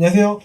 안녕하세요.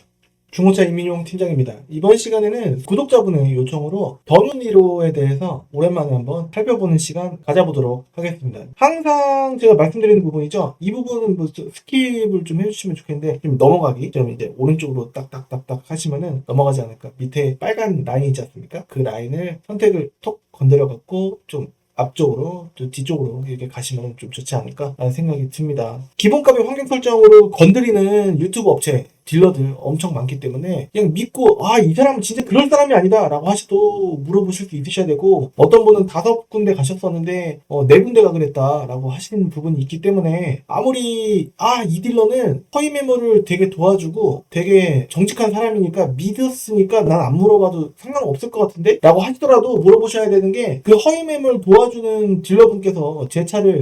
중고차 이민용 팀장입니다. 이번 시간에는 구독자분의 요청으로 더뉴니로에 대해서 오랜만에 한번 살펴보는 시간 가져보도록 하겠습니다. 항상 제가 말씀드리는 부분이죠. 이 부분은 뭐 스킵을 좀 해주시면 좋겠는데 좀 넘어가기 좀 이제 오른쪽으로 딱딱딱딱 하시면은 넘어가지 않을까. 밑에 빨간 라인이 있지 않습니까? 그 라인을 선택을 톡 건드려 갖고 좀 앞쪽으로 또 뒤쪽으로 이렇게 가시면 좀 좋지 않을까 라는 생각이 듭니다. 기본값의 환경 설정으로 건드리는 유튜브 업체 딜러들 엄청 많기 때문에 그냥 믿고 이 사람은 진짜 그럴 사람이 아니다 라고 하셔도 물어보실 수 있으셔야 되고, 어떤 분은 5군데 가셨었는데 4군데가 그랬다 라고 하시는 부분이 있기 때문에 아무리 이 딜러는 허위 매물을 되게 도와주고 되게 정직한 사람이니까 믿었으니까 난 안 물어봐도 상관없을 것 같은데 라고 하시더라도 물어보셔야 되는 게, 그 허위 매물 도와주는 딜러분께서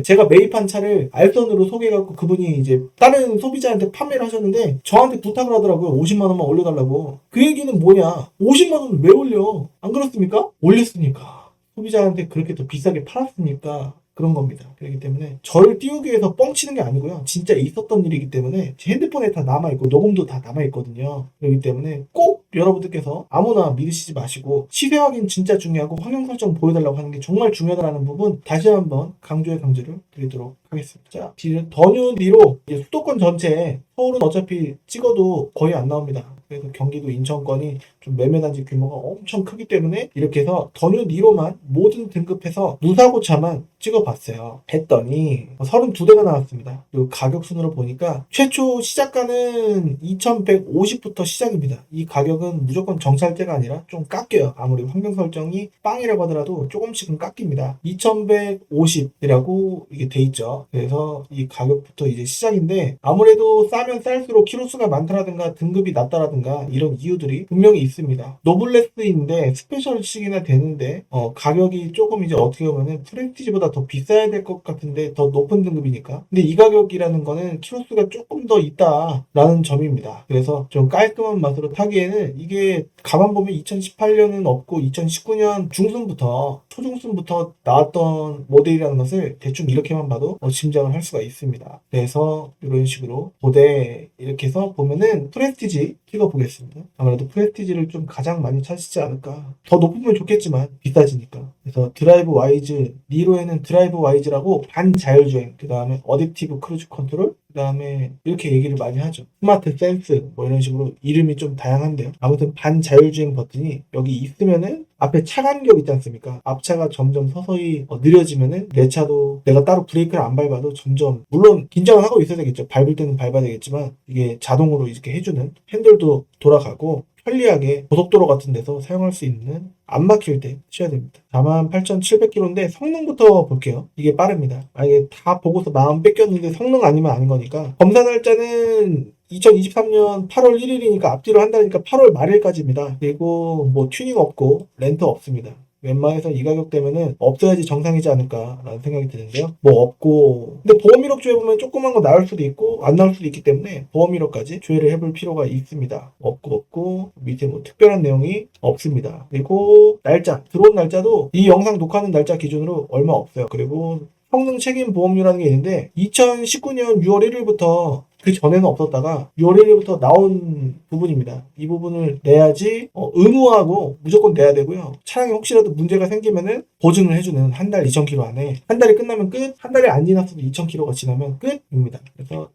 제가 매입한 차를 알선으로 소개해갖고 그분이 이제 다른 소비자한테 판매를 하셨는데 저한테 부탁을 하더라고요. 50만 원만 올려달라고. 그 얘기는 뭐냐? 50만 원을 왜 올려? 안 그렇습니까? 올렸으니까. 소비자한테 그렇게 더 비싸게 팔았으니까 그런 겁니다. 그렇기 때문에 저를 띄우기 위해서 뻥치는 게 아니고요. 진짜 있었던 일이기 때문에 제 핸드폰에 다 남아있고 녹음도 다 남아있거든요. 그렇기 때문에 꼭 여러분들께서 아무나 믿으시지 마시고 시세 확인 진짜 중요하고 환경 설정 보여달라고 하는 게 정말 중요하다는 부분 다시 한번 강조를 드리도록 하겠습니다. 자, 더뉴니로 수도권 전체, 서울은 어차피 찍어도 거의 안 나옵니다. 그래서 경기도 인천권이 좀 매매단지 규모가 엄청 크기 때문에 이렇게 해서 더뉴니로만 모든 등급해서 무사고차만 찍어봤어요. 했더니 32대가 나왔습니다. 그리고 가격 순으로 보니까 최초 시작가는 2150부터 시작입니다. 이 가격은 무조건 정찰제가 아니라 좀 깎여요. 아무리 환경 설정이 빵이라고 하더라도 조금씩은 깎입니다. 2150이라고 이게 돼 있죠. 그래서 이 가격부터 이제 시작인데, 아무래도 싸면 쌀수록 키로수가 많다라든가 등급이 낮다라든가 이런 이유들이 분명히 있습니다. 노블레스인데 스페셜식이나 되는데 가격이 조금 이제 어떻게 보면은 프레스티지보다 더 비싸야 될 것 같은데 더 높은 등급이니까. 근데 이 가격이라는 거는 키로수가 조금 더 있다라는 점입니다. 그래서 좀 깔끔한 맛으로 타기에는, 이게 가만 보면 2018년은 없고 2019년 중순부터 초중순부터 나왔던 모델이라는 것을 대충 이렇게만 봐도 짐작을 할 수가 있습니다. 그래서 이런 식으로 고대 이렇게 해서 보면은 프레스티지 찍어보겠습니다. 아무래도 프레스티지를 좀 가장 많이 찾으시지 않을까. 더 높으면 좋겠지만 비싸지니까. 그래서 드라이브 와이즈, 니로에는 드라이브 와이즈라고 반자율주행, 그 다음에 어댑티브 크루즈 컨트롤, 그 다음에 이렇게 얘기를 많이 하죠. 스마트 센스 뭐 이런 식으로 이름이 좀 다양한데요. 아무튼 반자율주행 버튼이 여기 있으면은 앞에 차 간격 있지 않습니까? 앞차가 점점 서서히 느려지면은 내 차도 내가 따로 브레이크를 안 밟아도 점점, 물론 긴장을 하고 있어야 되겠죠. 밟을 때는 밟아야 되겠지만 이게 자동으로 이렇게 해주는, 핸들도 돌아가고 편리하게 고속도로 같은 데서 사용할 수 있는, 안 막힐 때 쉬어야 됩니다. 48,700km인데 성능부터 볼게요. 이게 빠릅니다. 이게 다 보고서 마음 뺏겼는데 성능 아니면 아닌 거니까. 검사 날짜는 2023년 8월 1일이니까 앞뒤로 한다니까 8월 말일까지입니다. 그리고 뭐 튜닝 없고 렌트 없습니다. 웬만해서 이 가격 되면은 없어야지 정상이지 않을까라는 생각이 드는데요. 뭐 없고, 근데 보험 이력 조회보면 조그만 거 나올 수도 있고 안 나올 수도 있기 때문에 보험 이력까지 조회를 해볼 필요가 있습니다. 없고 밑에 뭐 특별한 내용이 없습니다. 그리고 날짜, 들어온 날짜도 이 영상 녹화하는 날짜 기준으로 얼마 없어요. 그리고 성능 책임 보험료라는 게 있는데 2019년 6월 1일부터, 그 전에는 없었다가 6월 1일부터 나온 부분입니다. 이 부분을 내야지 의무하고 무조건 내야 되고요. 차량에 혹시라도 문제가 생기면은 보증을 해주는, 한 달 2,000km 안에, 한 달이 끝나면 끝, 한 달이 안 지났어도 2,000km가 지나면 끝입니다. 그래서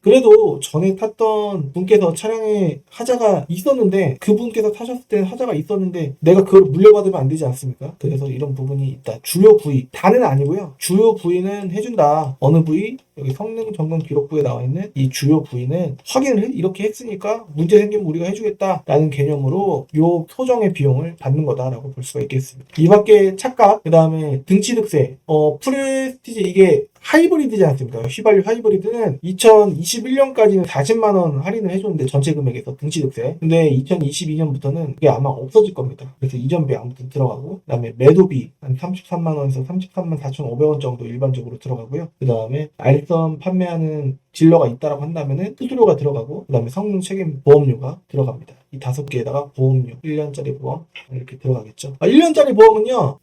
그래도 전에 탔던 분께서 차량에 하자가 있었는데, 그분께서 타셨을 때 하자가 있었는데 내가 그걸 물려받으면 안 되지 않습니까? 그래서 이런 부분이 있다. 주요 부위, 다는 아니고요. 주요 부위는 해준다. 어느 부위? 여기 성능 점검 기록부에 나와 있는 이 주요 부위는 확인을 이렇게 했으니까 문제 생기면 우리가 해주겠다라는 개념으로 요 소정의 비용을 받는 거다라고 볼 수가 있겠습니다. 이 밖에 차값, 그 다음에 등취득세, 프레스티지, 이게 하이브리드지 않습니까? 휘발유 하이브리드는 2021년까지는 40만 원 할인을 해줬는데 전체 금액에서 등취득세. 근데 2022년부터는 그게 아마 없어질 겁니다. 그래서 이전비 아무튼 들어가고, 그 다음에 매도비 한 33만 원에서 33만 4,500원 정도 일반적으로 들어가고요. 그 다음에 알선 판매하는 딜러가 있다라고 한다면은 수수료가 들어가고 그다음에 성능 책임 보험료가 들어갑니다. 이 5개에다가 보험료 1년짜리 보험 이렇게 들어가겠죠. 1년짜리 보험은요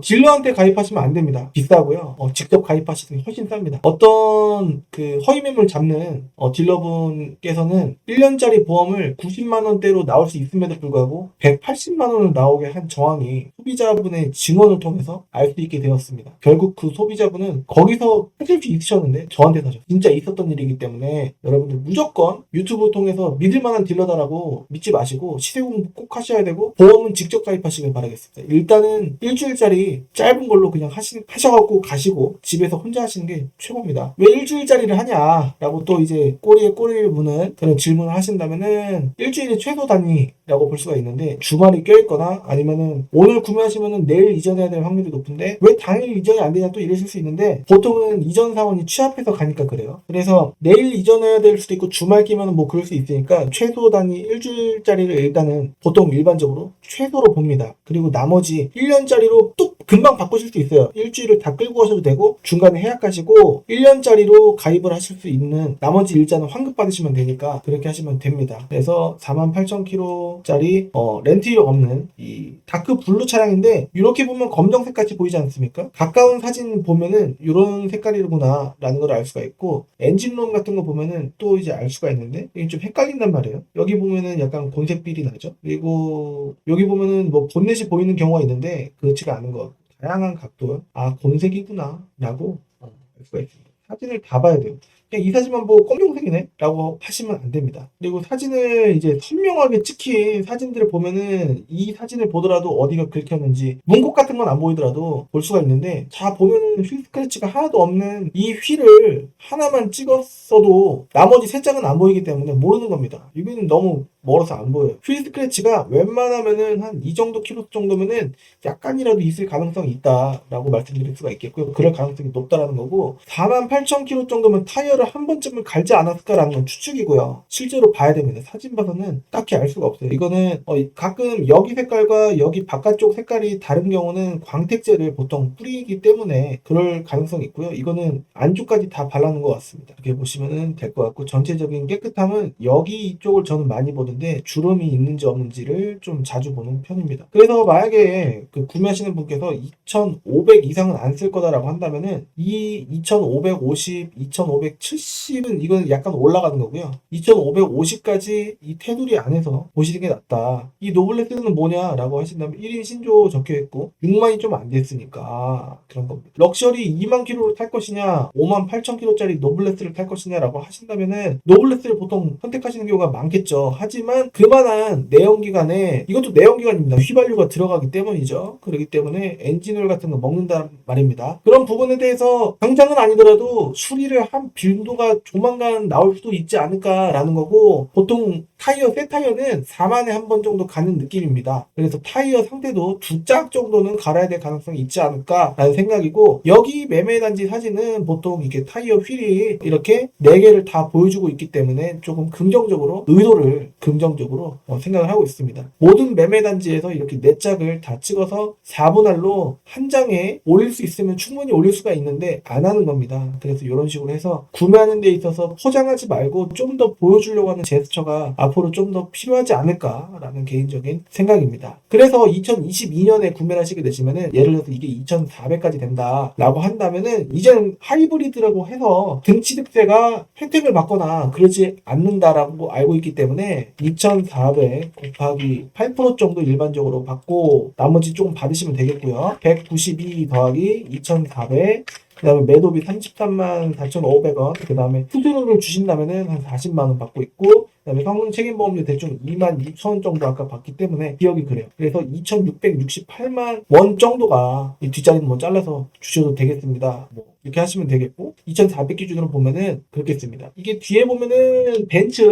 딜러한테 가입하시면 안 됩니다. 비싸고요. 직접 가입하시면 훨씬 쌉니다. 어떤 그 허위 매물 잡는 딜러분께서는 1년짜리 보험을 90만 원대로 나올 수 있음에도 불구하고 180만 원을 나오게 한 정황이 소비자분의 증언을 통해서 알 수 있게 되었습니다. 결국 그 소비자분은 거기서 하실 수 있으셨는데 저한테 사죠. 진짜 있었던 일이기 때문에 여러분들 무조건 유튜브 통해서 믿을 만한 딜러다라고 믿지 마시고 시세 공부 꼭 하셔야 되고 보험은 직접 가입하시길 바라겠습니다. 일단은 일주일짜리 짧은 걸로 그냥 하셔갖고 가시고 집에서 혼자 하시는 게 최고입니다. 왜 일주일짜리를 하냐라고 또 이제 꼬리에 꼬리를 무는 그런 질문을 하신다면은 일주일이 최소 단위라고 볼 수가 있는데 주말이 껴있거나 아니면은 오늘 구매하시면은 내일 이전해야 될 확률이 높은데 왜 당일 이전이 안 되냐 또 이러실 수 있는데 보통은 이전 사원이 취합해서 가니까 그래요. 그래서 내일 이전해야 될 수도 있고 주말 끼면은 뭐 그럴 수 있으니까 최소 단위 일주일짜리를 일단은 보통 일반적으로 최소로 봅니다. 그리고 나머지 1년짜리로 또 금방 바꾸실 수 있어요. 일주일을 다 끌고 가셔도 되고 중간에 해약하시고 1년짜리로 가입을 하실 수 있는 나머지 일자는 환급 받으시면 되니까 그렇게 하시면 됩니다. 그래서 48,000km짜리 렌트료 없는 이 다크 블루 차량인데 이렇게 보면 검정색 같이 보이지 않습니까? 가까운 사진 보면은 이런 색깔이구나 라는 걸 알 수가 있고 엔진룸 같은 거 보면은 또 이제 알 수가 있는데 이게 좀 헷갈린단 말이에요. 여기 보면은 약간 곤색빛이 나죠. 그리고 여기 보면은 뭐 본넷이 보이는 경우가 있는데 그렇지가 않은 것 같고 다양한 각도 곤색이구나 라고 알 수가 있습니다. 사진을 다 봐야 돼요. 그냥 이 사진만 보고 검정색이네 라고 하시면 안 됩니다. 그리고 사진을 이제 선명하게 찍힌 사진들을 보면은 이 사진을 보더라도 어디가 긁혔는지 문콕 같은 건 안 보이더라도 볼 수가 있는데 자 보면은 휠 스크래치가 하나도 없는 이 휠을 하나만 찍었어도 나머지 세 짝은 안 보이기 때문에 모르는 겁니다. 이거는 너무 멀어서 안 보여요. 휠 스크래치가 웬만하면은 한 이 정도 키로 정도면은 약간이라도 있을 가능성이 있다라고 말씀드릴 수가 있겠고요. 그럴 가능성이 높다라는 거고 48,000km 정도면 타이어를 한 번쯤은 갈지 않았을까라는 건 추측이고요. 실제로 봐야 됩니다. 사진 봐서는 딱히 알 수가 없어요. 이거는 가끔 여기 색깔과 여기 바깥쪽 색깔이 다른 경우는 광택제를 보통 뿌리기 때문에 그럴 가능성이 있고요. 이거는 안쪽까지 다 발라놓은 것 같습니다. 이렇게 보시면 될 것 같고 전체적인 깨끗함은 여기 이쪽을 저는 많이 보는데 주름이 있는지 없는지를 좀 자주 보는 편입니다. 그래서 만약에 그 구매하시는 분께서 2,500 이상은 안 쓸 거다라고 한다면은 이 2,550, 2,570은 이건 약간 올라가는 거고요. 2,550까지 이 테두리 안에서 보시는 게 낫다. 이 노블레스는 뭐냐라고 하신다면 1인 신조 적혀있고 6만이 좀 안 됐으니까 그런 겁니다. 럭셔리 2만 킬로를 탈 것이냐 58,000km짜리 노블레스를 탈 것이냐라고 하신다면은 노블레스를 보통 선택하시는 경우가 많겠죠. 하지만 그만한 내연기관에 이것도 내연기관입니다. 휘발유가 들어가기 때문이죠. 그렇기 때문에 엔진오일 같은 거 먹는다는 말입니다. 그런 부분에 대해서 당장은 아니더라도 수리를 한 빈도가 조만간 나올 수도 있지 않을까라는 거고 보통 타이어 새 타이어는 4만에 한 번 정도 가는 느낌입니다. 그래서 타이어 상태도 2짝 정도는 갈아야 될 가능성이 있지 않을까라는 생각이고 여기 매매단지 사진은 보통 이게 타이어 휠이 이렇게 4개를 다 보여주고 있기 때문에 조금 긍정적으로 의도를 긍정적으로 생각을 하고 있습니다. 모든 매매단지에서 이렇게 4짝을 다 찍어서 4분할로 한 장에 올릴 수 있으면 충분히 올릴 수가 있는데 안 하는 겁니다. 그래서 이런 식으로 해서 구매하는 데 있어서 포장하지 말고 좀 더 보여주려고 하는 제스처가 앞으로 좀 더 필요하지 않을까라는 개인적인 생각입니다. 그래서 2022년에 구매를 하시게 되시면은 예를 들어서 이게 2,400까지 된다라고 한다면은 이제는 하이브리드라고 해서 등취득세가 혜택을 받거나 그러지 않는다라고 알고 있기 때문에 2,400 곱하기 8% 정도 일반적으로 받고 나머지 조금 받으시면 되겠고요. 192 더하기 2,400 그 다음에 매도비 33만 4,500원 그 다음에 수수료를 주신다면은 한 40만원 받고 있고 그 다음에 성능 책임보험료 대충 26,000원 정도 아까 받기 때문에 기억이 그래요. 그래서 2,668만 원 정도가 이 뒷자리는 뭐 잘라서 주셔도 되겠습니다. 뭐 이렇게 하시면 되겠고 2,400 기준으로 보면은 그렇겠습니다. 이게 뒤에 보면은 벤츠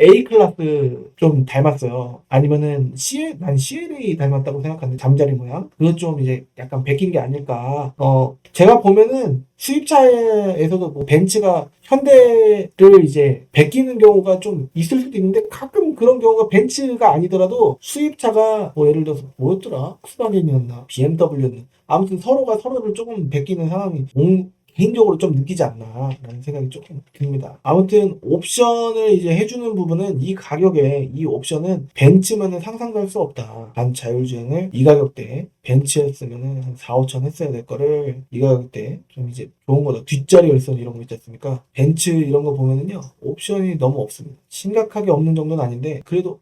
A 클래스 좀 닮았어요. 아니면은 난 CLA 닮았다고 생각하는데 잠자리 모양 그것 좀 이제 약간 베낀 게 아닐까. 제가 보면은 수입차에서도 뭐 벤츠가 현대를 이제 베끼는 경우가 좀 있을 수도 있는데 가끔 그런 경우가 벤츠가 아니더라도 수입차가 뭐 예를 들어서 뭐였더라? volkswagen이었나 BMW였나 아무튼 서로가 서로를 조금 베끼는 상황이 개인적으로 좀 느끼지 않나라는 생각이 조금 듭니다. 아무튼 옵션을 이제 해주는 부분은 이 가격에 이 옵션은 벤츠면은 상상도 할 수 없다. 반자율주행을 이 가격대에 벤츠였으면은 한 4, 5천 했어야 될 거를 이 가격대에 좀 이제 좋은 거다. 뒷자리 열선 이런 거 있지 않습니까? 벤츠 이런 거 보면은요 옵션이 너무 없습니다. 심각하게 없는 정도는 아닌데 그래도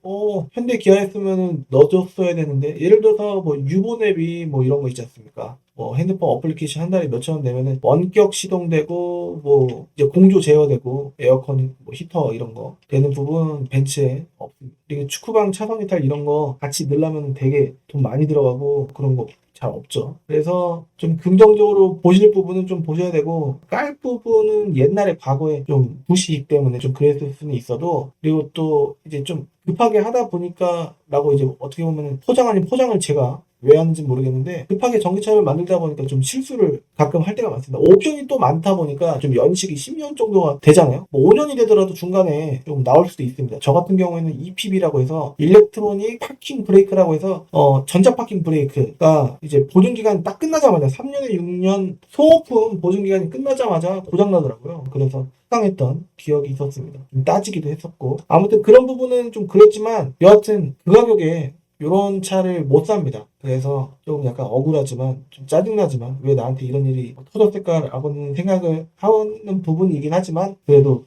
현대 기아였으면은 넣어줬어야 되는데 예를 들어서 뭐 유보내비 뭐 이런 거 있지 않습니까? 뭐 핸드폰 어플리케이션 한 달에 몇천 원 내면은 원격 시동되고 뭐 이제 공조 제어되고 에어컨 뭐 히터 이런 거 되는 부분 벤츠에 없습니다. 그리고 축구방 차선 이탈 이런 거 같이 넣으려면 되게 돈 많이 들어가고 그런 거 잘 없죠. 그래서 좀 긍정적으로 보실 부분은 좀 보셔야 되고 깔 부분은 옛날에 과거에 좀 부시기 때문에 좀 그랬을 수는 있어도 그리고 또 이제 좀 급하게 하다 보니까 라고 이제 어떻게 보면 포장 아닌 포장을 제가 왜 하는지 모르겠는데 급하게 전기차를 만들다 보니까 좀 실수를 가끔 할 때가 많습니다. 옵션이 또 많다 보니까 좀 연식이 10년 정도가 되잖아요. 뭐 5년이 되더라도 중간에 좀 나올 수도 있습니다. 저 같은 경우에는 EPB라고 해서 일렉트로닉 파킹 브레이크라고 해서 전자 파킹 브레이크가 이제 보증 기간이 딱 끝나자마자 3년에 6년 소모품 보증 기간이 끝나자마자 고장 나더라고요. 그래서 당했던 기억이 있었습니다. 좀 따지기도 했었고 아무튼 그런 부분은 좀 그랬지만 여하튼 그 가격에 이런 차를 못 삽니다. 그래서 조금 약간 억울하지만 좀 짜증나지만 왜 나한테 이런 일이 터졌을까라고는 생각을 하는 부분이긴 하지만 그래도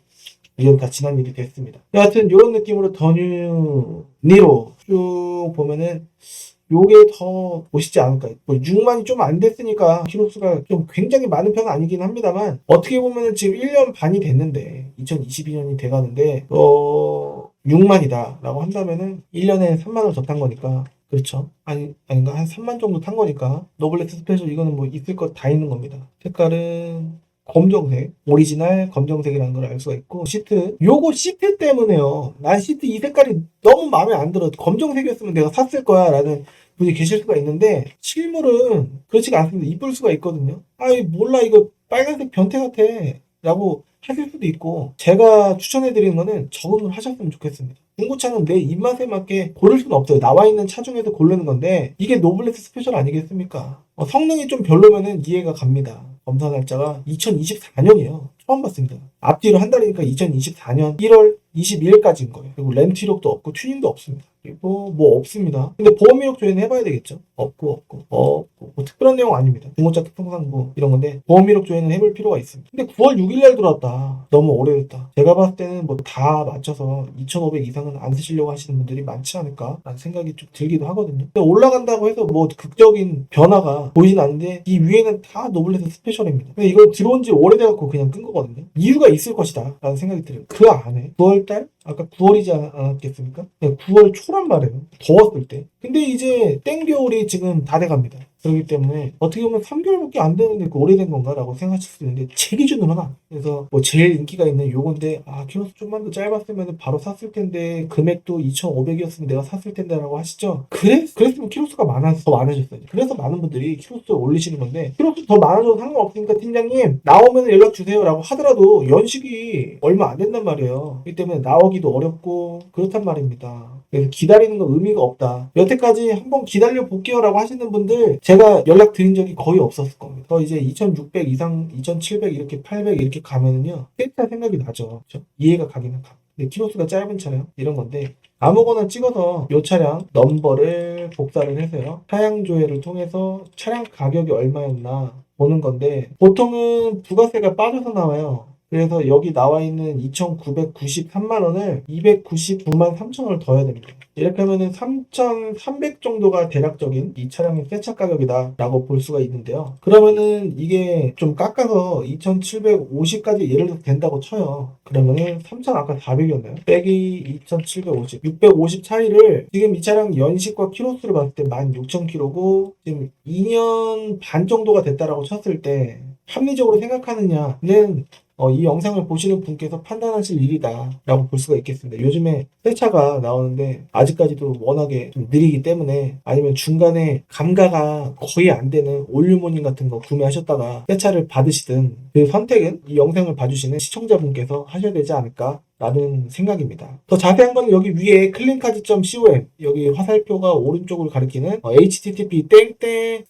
이건 다 지난 일이 됐습니다. 여하튼 이런 느낌으로 더뉴 니로 쭉 보면은 요게 더 멋있지 않을까요? 뭐 6만이 좀 안 됐으니까 키로수가 좀 굉장히 많은 편은 아니긴 합니다만 어떻게 보면은 지금 1년 반이 됐는데 2022년이 돼가는데 6만이다 라고 한다면은 1년에 3만 원 더 탄 거니까 그렇죠. 아닌가? 한 3만 정도 탄 거니까 노블레스 스페셜 이거는 뭐 있을 것 다 있는 겁니다. 색깔은 검정색, 오리지널 검정색이라는 걸 알 수가 있고 시트, 요거 시트 때문에요. 난 시트 이 색깔이 너무 마음에 안 들어. 검정색이었으면 내가 샀을 거야 라는 분이 계실 수가 있는데 실물은 그렇지가 않습니다. 이쁠 수가 있거든요. 아이 몰라 이거 빨간색 변태 같아 라고 하실 수도 있고 제가 추천해드리는 거는 적응을 하셨으면 좋겠습니다. 중고차는 내 입맛에 맞게 고를 수는 없어요. 나와 있는 차 중에서 고르는 건데 이게 노블레스 스페셜 아니겠습니까? 성능이 좀 별로면은 이해가 갑니다. 검사 날짜가 2024년이에요. 처음 봤습니다. 앞뒤로 한 달이니까 2024년 1월 22일까지인 거예요. 그리고 렌트 이력도 없고 튜닝도 없습니다. 그리고 뭐 없습니다. 근데 보험 이력 조회는 해봐야 되겠죠? 없고 뭐 특별한 내용 아닙니다. 중고차 특성상 뭐 이런 건데 보험 이력 조회는 해볼 필요가 있습니다. 근데 9월 6일날 들어왔다. 너무 오래됐다. 제가 봤을 때는 뭐 다 맞춰서 2,500 이상은 안 쓰시려고 하시는 분들이 많지 않을까 라는 생각이 좀 들기도 하거든요. 근데 올라간다고 해서 뭐 극적인 변화가 보이진 않는데 이 위에는 다 노블레스 스페셜입니다. 근데 이거 들어온 지 오래돼갖고 그냥 끈 거거든요. 이유가 있을 것이다 라는 생각이 들어요. 그 안에 9월달? 아까 9월이지 않았겠습니까? 9월 초란 말이에요. 더웠을 때. 근데 이제 땡겨울이 지금 다 돼갑니다. 그렇기 때문에 어떻게 보면 3개월밖에 안 되는데 그 오래된 건가라고 생각하실 수 있는데 제 기준으로는 그래서 뭐 제일 인기가 있는 요건데 키로수 좀만 더 짧았으면 바로 샀을 텐데 금액도 2,500이었으면 내가 샀을 텐데 라고 하시죠. 그랬으면 키로수가 더 많아졌어요. 그래서 많은 분들이 키로수 올리시는 건데 키로수 더 많아져도 상관없으니까 팀장님 나오면 연락 주세요 라고 하더라도 연식이 얼마 안 된단 말이에요. 그렇기 때문에 나오기도 어렵고 그렇단 말입니다. 그래서 기다리는 건 의미가 없다. 여태까지 한번 기다려 볼게요 라고 하시는 분들 제가 연락 드린 적이 거의 없었을 겁니다. 더 이제 2,600 이상 2,700 이렇게 800 이렇게 가면은요 깼다 생각이 나죠. 그렇죠? 이해가 가기는 가. 근데 키로수가 짧은 차량 이런 건데 아무거나 찍어서 이 차량 넘버를 복사를 해서요 차량 조회를 통해서 차량 가격이 얼마였나 보는 건데 보통은 부가세가 빠져서 나와요. 그래서 여기 나와 있는 2,993만 원을 299만 3천 원을 더해야 됩니다. 이렇게 하면은 3,300 정도가 대략적인 이 차량의 새차 가격이다 라고 볼 수가 있는데요. 그러면은 이게 좀 깎아서 2,750까지 예를 들어 된다고 쳐요. 그러면은 3,000 아까 400이었나요? 빼기 2,750 650 차이를 지금 이 차량 연식과 키로수를 봤을 때 16,000km고 지금 2년 반 정도가 됐다라고 쳤을 때 합리적으로 생각하느냐는 이 영상을 보시는 분께서 판단하실 일이다 라고 볼 수가 있겠습니다. 요즘에 새 차가 나오는데 아직까지도 워낙에 좀 느리기 때문에 아니면 중간에 감가가 거의 안 되는 올류모닝 같은 거 구매하셨다가 새 차를 받으시든 그 선택은 이 영상을 봐주시는 시청자분께서 하셔야 되지 않을까 라는 생각입니다. 더 자세한 건 여기 위에 클린카드.com 여기 화살표가 오른쪽을 가리키는 http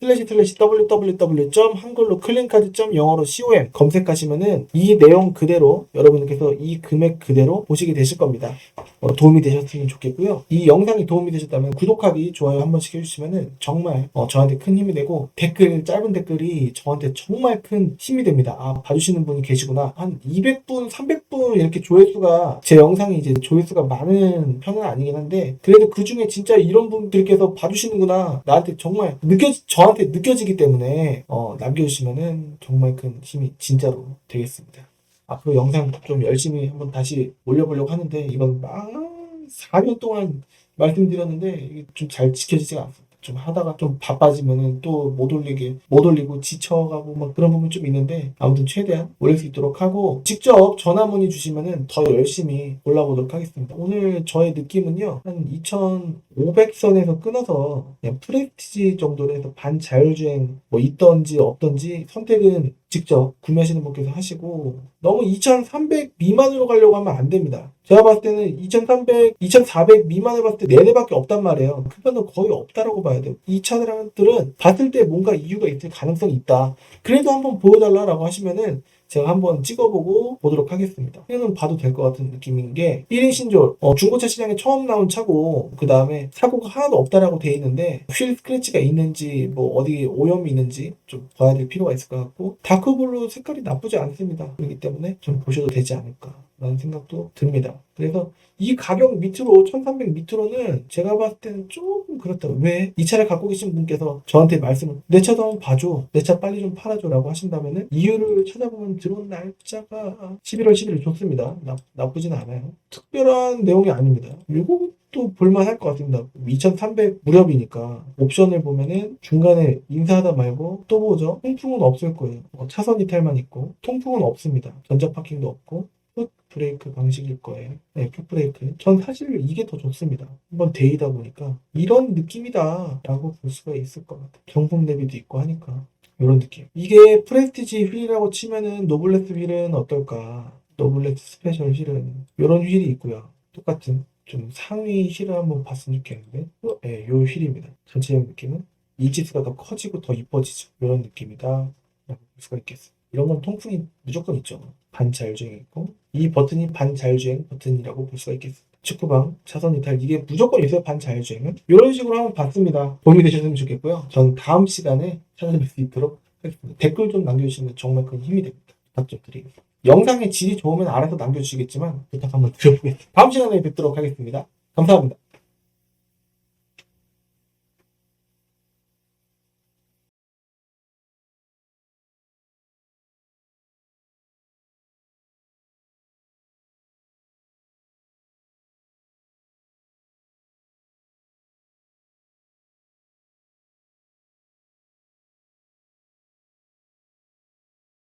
www. 한글로 클린카드. 영어로 com 검색하시면은 이 내용 그대로 여러분께서 이 금액 그대로 보시게 되실 겁니다. 도움이 되셨으면 좋겠고요. 이 영상이 도움이 되셨다면 구독하기, 좋아요 한 번씩 해주시면은 정말 저한테 큰 힘이 되고 짧은 댓글이 저한테 정말 큰 힘이 됩니다. 아, 봐주시는 분이 계시구나. 한 200분, 300분 이렇게 조회수가 제 영상이 이제 조회수가 많은 편은 아니긴 한데 그래도 그 중에 진짜 이런 분들께서 봐주시는구나. 나한테 정말 저한테 느껴지기 때문에 남겨주시면은 정말 큰 힘이 진짜로 되겠습니다. 앞으로 영상 좀 열심히 한번 다시 올려보려고 하는데 이건 막 4년 동안 말씀드렸는데 이게 좀 잘 지켜지지가 않습니다. 좀 하다가 좀 바빠지면은 또 못 올리고 지쳐가고 막 그런 부분 좀 있는데 아무튼 최대한 올릴 수 있도록 하고 직접 전화 문의 주시면은 더 열심히 올라보도록 하겠습니다. 오늘 저의 느낌은요 한 2,500선에서 끊어서 그냥 프레스티지 정도로 해서 반자율주행 뭐 있던지 없던지 선택은 직접 구매하시는 분께서 하시고 너무 2,300 미만으로 가려고 하면 안 됩니다. 제가 봤을 때는 2,300, 2,400 미만을 봤을 때 4대밖에 없단 말이에요. 그 편은 거의 없다라고 봐야 돼요. 이 차들은 봤을 때 뭔가 이유가 있을 가능성이 있다. 그래도 한번 보여달라고 하시면은 제가 한번 찍어보고 보도록 하겠습니다. 이거는 봐도 될 것 같은 느낌인 게 1인 신조 중고차 시장에 처음 나온 차고 그 다음에 사고가 하나도 없다라고 돼 있는데 휠 스크래치가 있는지 뭐 어디 오염이 있는지 좀 봐야 될 필요가 있을 것 같고 다크블루 색깔이 나쁘지 않습니다. 그렇기 때문에 좀 보셔도 되지 않을까 라는 생각도 듭니다. 그래서 이 가격 밑으로 1300 밑으로는 제가 봤을 때는 조금 그렇다. 왜? 이 차를 갖고 계신 분께서 저한테 말씀을 내 차도 한번 봐줘. 내 차 빨리 좀 팔아줘 라고 하신다면은 이유를 찾아보면 들어온 날짜가 11월 11일 좋습니다. 나쁘진 않아요. 특별한 내용이 아닙니다. 이것도 볼만할 것 같습니다. 2300 무렵이니까 옵션을 보면은 중간에 인사하다 말고 또 보죠. 통풍은 없을 거예요. 차선 이탈만 있고 통풍은 없습니다. 전자 파킹도 없고 풋 브레이크 방식일 거예요. 네, 풋 브레이크. 전 사실 이게 더 좋습니다. 한번 데이다 보니까 이런 느낌이다 라고 볼 수가 있을 것 같아요. 정품 대비도 있고 하니까 이런 느낌. 이게 프레스티지 휠이라고 치면은 노블레스 휠은 어떨까? 노블레스 스페셜 휠은 이런 휠이 있고요. 똑같은 좀 상위 휠을 한번 봤으면 좋겠는데 네, 요 휠입니다. 전체적 느낌은 이지스가 더 커지고 더 이뻐지죠. 이런 느낌이다 라고 볼 수가 있겠습니다. 이런 건 통풍이 무조건 있죠. 반자율주행 있고 이 버튼이 반자율주행 버튼이라고 볼 수가 있겠습니다. 직구방, 차선 이탈 이게 무조건 있어요. 반자율주행은 이런 식으로 한번 봤습니다. 도움이 되셨으면 좋겠고요. 전 다음 시간에 찾아뵐 수 있도록 하겠습니다. 댓글 좀 남겨주시면 정말 큰 힘이 됩니다. 부탁 좀 드리겠습니다. 영상의 질이 좋으면 알아서 남겨주시겠지만 부탁 한번 드려보겠습니다. 다음 시간에 뵙도록 하겠습니다. 감사합니다.